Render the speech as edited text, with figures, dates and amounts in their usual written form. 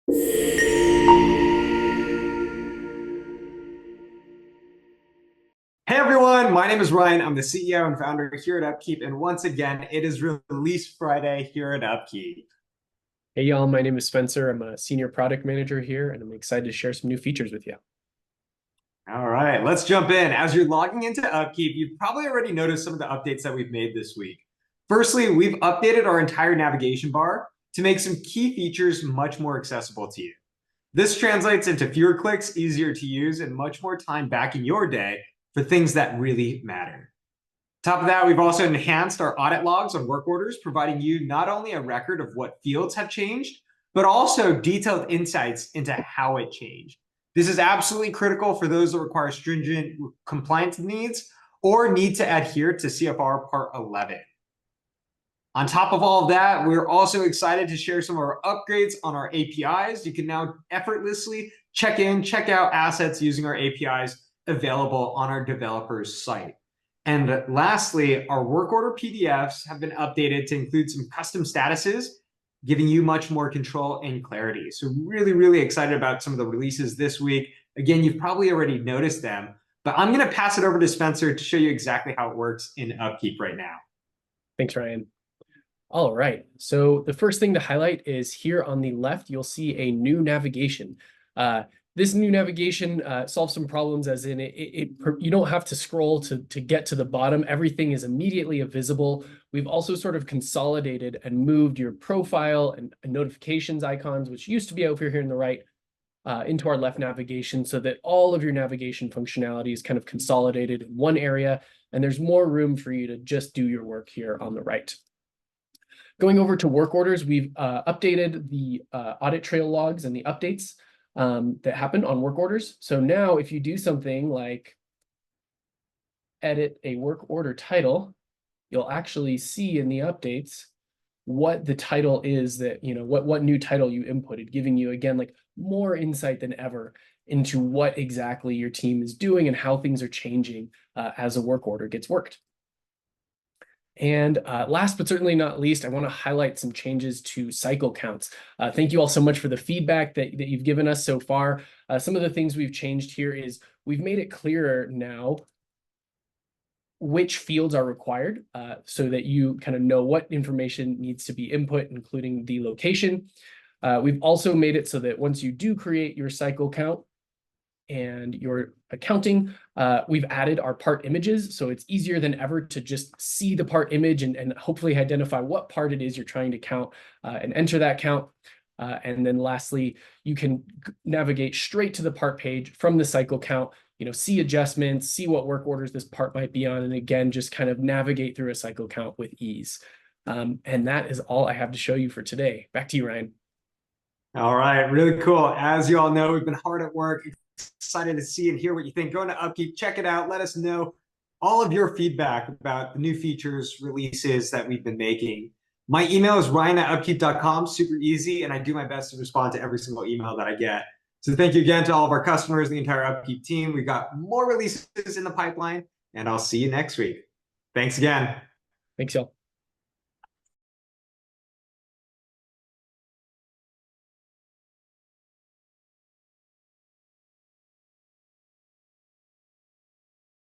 Hey everyone, my name is Ryan. I'm the CEO and founder here at UpKeep, and once again, it is Release Friday here at UpKeep. Hey y'all, my name is Spencer. I'm a senior product manager here, and I'm excited to share some new features with you. All right, let's jump in. As you're logging into UpKeep, you've probably already noticed some of the updates that we've made this week. Firstly, we've updated our entire navigation bar to make some key features much more accessible to you. This translates into fewer clicks, easier to use, and much more time back in your day for things that really matter. Top of that, we've also enhanced our audit logs on work orders, providing you not only a record of what fields have changed, but also detailed insights into how it changed. This is absolutely critical for those that require stringent compliance needs or need to adhere to CFR Part 11. On top of all of that, we're also excited to share some of our upgrades on our APIs. You can now effortlessly check in, check out assets using our APIs available on our developers site. And lastly, our work order PDFs have been updated to include some custom statuses, giving you much more control and clarity. So really, really excited about some of the releases this week. Again, you've probably already noticed them, but I'm going to pass it over to Spencer to show you exactly how it works in UpKeep right now. Thanks, Ryan. All right, so the first thing to highlight is here on the left, you'll see a new navigation. This new navigation solves some problems, as in you don't have to scroll to get to the bottom. Everything is immediately visible. We've also sort of consolidated and moved your profile and notifications icons, which used to be over here on the right, into our left navigation, so that all of your navigation functionality is kind of consolidated in one area, and there's more room for you to just do your work here on the right. Going over to work orders, we've updated the audit trail logs and the updates that happen on work orders. So now if you do something like edit a work order title, you'll actually see in the updates what the title is that, what new title you inputted, giving you, again, like more insight than ever into what exactly your team is doing and how things are changing as a work order gets worked. And last but certainly not least, I want to highlight some changes to cycle counts. Thank you all so much for the feedback that you've given us so far. Some of the things we've changed here is we've made it clearer now which fields are required, so that you kind of know what information needs to be input, including the location. We've also made it so that once you do create your cycle count and your accounting, we've added our part images, so it's easier than ever to just see the part image and hopefully identify what part it is you're trying to count and enter that count. And then lastly, you can navigate straight to the part page from the cycle count, see adjustments, see what work orders this part might be on, and again, just kind of navigate through a cycle count with ease. And that is all I have to show you for today. Back to you, Ryan. All right, really cool. As you all know, we've been hard at work. Excited to see and hear what you think. Go into UpKeep, check it out. Let us know all of your feedback about the new features, releases that we've been making. My email is ryan@upkeep.com, super easy, and I do my best to respond to every single email that I get. So thank you again to all of our customers, the entire UpKeep team. We've got more releases in the pipeline, and I'll see you next week. Thanks again. Thanks, y'all.